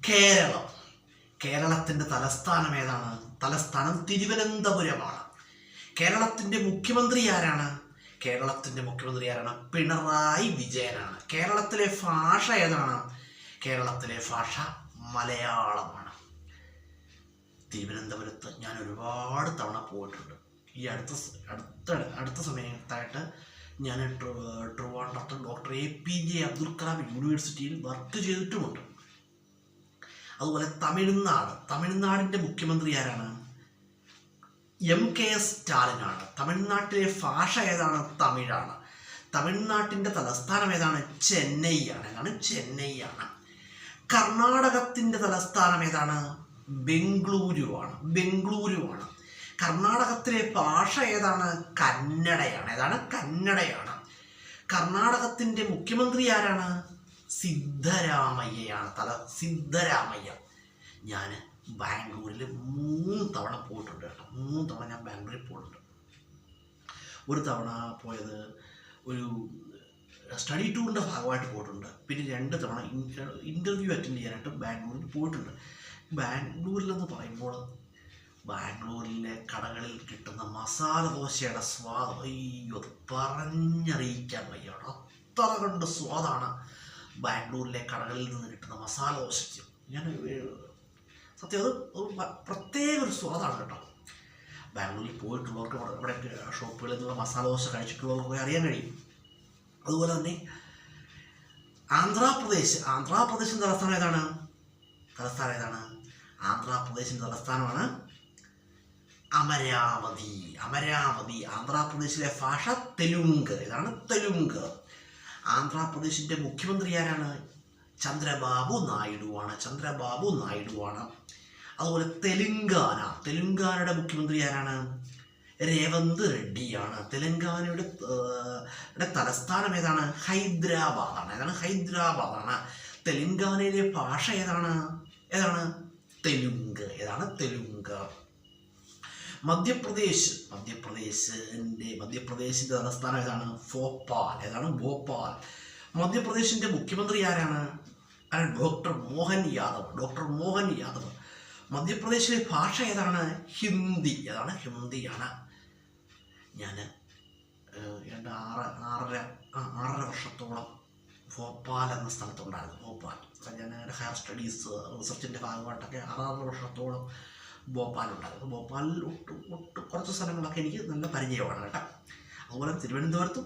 കേരളം. കേരളത്തിൻ്റെ തലസ്ഥാനം ഏതാണ്? തലസ്ഥാനം തിരുവനന്തപുരമാണ്. കേരളത്തിൻ്റെ മുഖ്യമന്ത്രി ആരാണ്? കേരളത്തിൻ്റെ മുഖ്യമന്ത്രി ആരാണ്? പിണറായി വിജയനാണ്. കേരളത്തിലെ ഭാഷ ഏതാണ്? കേരളത്തിലെ ഭാഷ മലയാളമാണ്. തിരുവനന്തപുരത്ത് ഞാൻ ഒരുപാട് തവണ പോയിട്ടുണ്ട്. ഈ അടുത്ത സമയത്തായിട്ട് ഞാൻ ട്രിവാൻഡ്രത്ത് ഡോക്ടർ APJ അബ്ദുൽ കലാം യൂണിവേഴ്സിറ്റിയിൽ വർക്ക് ചെയ്തിട്ടുമുണ്ട്. അതുപോലെ തമിഴ്നാടിൻ്റെ മുഖ്യമന്ത്രി ആരാണ്? MK സ്റ്റാലിനാണ്. തമിഴ്നാട്ടിലെ ഭാഷ ഏതാണ്? തമിഴാണ്. തമിഴ്നാട്ടിൻ്റെ തലസ്ഥാനം ഏതാണ്? ചെന്നൈയാണ്. കർണാടകത്തിൻ്റെ തലസ്ഥാനം ഏതാണ്? ബംഗളൂരുവാണ്. കർണാടകത്തിലെ ഭാഷ ഏതാണ്? കന്നഡയാണ്. കർണാടകത്തിൻ്റെ മുഖ്യമന്ത്രി ആരാണ്? സിദ്ധരാമയ്യ. ഞാൻ ബാംഗ്ലൂരിൽ 3 തവണ പോയിട്ടുണ്ട് കേട്ടോ. 3 തവണ ഞാൻ ബാംഗ്ലൂരിൽ പോയിട്ടുണ്ട്. ഒരു തവണ പോയത് ഒരു സ്റ്റഡി ടൂറിൻ്റെ ഭാഗമായിട്ട് പോയിട്ടുണ്ട്. പിന്നെ 2 തവണ ഇൻ്റർവ്യൂ അറ്റൻഡ് ചെയ്യാനായിട്ട് ബാംഗ്ലൂരിൽ പോയിട്ടുണ്ട്. ബാംഗ്ലൂരിലെന്ന് പറയുമ്പോൾ ബാംഗ്ലൂരിലെ കടകളിൽ കിട്ടുന്ന മസാല ദോശയുടെ സ്വാദ് അത് പറഞ്ഞറിയിക്കാൻ വയ്യ. അത്ര കണ്ട് സ്വാദാണ് ബാംഗ്ലൂരിലെ കടകളിൽ നിന്ന് കിട്ടുന്ന മസാല ദോശയ്ക്ക്. ഞാൻ സത്യം അത് പ്രത്യേക ഒരു സ്വാദാണ് കേട്ടോ. ബാംഗ്ലൂരിൽ പോയിട്ടുള്ളവർക്ക് അവിടെ ഷോപ്പുകളിൽ നിന്നുള്ള മസാല ദോശ കഴിച്ചിട്ടുള്ളവർക്ക് അറിയാൻ കഴിയും. അതുപോലെ തന്നെ ആന്ധ്രാപ്രദേശിൻ്റെ തലസ്ഥാനം ഏതാണ്? ആന്ധ്രാപ്രദേശിൻ്റെ തലസ്ഥാനമാണ് അമരാവതി. ആന്ധ്രാപ്രദേശിലെ ഭാഷ തെലുങ്ക്. തെലുങ്ക്. ആന്ധ്രാപ്രദേശിൻ്റെ മുഖ്യമന്ത്രി ആരാണ്? ചന്ദ്രബാബു നായിഡുവാണ്. അതുപോലെ തെലുങ്കാനയുടെ മുഖ്യമന്ത്രി ആരാണ്? രേവന്ത് റെഡ്ഡിയാണ്. തെലുങ്കാനയുടെ തലസ്ഥാനം ഏതാണ്? ഹൈദരാബാദാണ്. തെലുങ്കാനയിലെ ഭാഷ ഏതാണ്? തെലുങ്ക്. മധ്യപ്രദേശിൻ്റെ തലസ്ഥാനം ഏതാണ്? ഭോപ്പാൽ. മധ്യപ്രദേശിൻ്റെ മുഖ്യമന്ത്രി ആരാണ്? ഡോക്ടർ മോഹൻ യാദവ്. മധ്യപ്രദേശിലെ ഭാഷ ഏതാണ്? ഹിന്ദിയാണ്. ഞാൻ 6.5 വർഷത്തോളം ഭോപ്പാൽ എന്ന സ്ഥലത്തുണ്ടായിരുന്നു. ഞാൻ ഹയർ സ്റ്റഡീസ് റിസർച്ചിൻ്റെ ഭാഗമായിട്ടൊക്കെ 6 വർഷത്തോളം ഭോപ്പാലുണ്ടായിരുന്നു. ഭോപ്പാലിൽ കുറച്ച് സ്ഥലങ്ങളൊക്കെ എനിക്ക് നല്ല പരിചയമാണ് കേട്ടോ. അതുപോലെ തിരുവനന്തപുരത്തും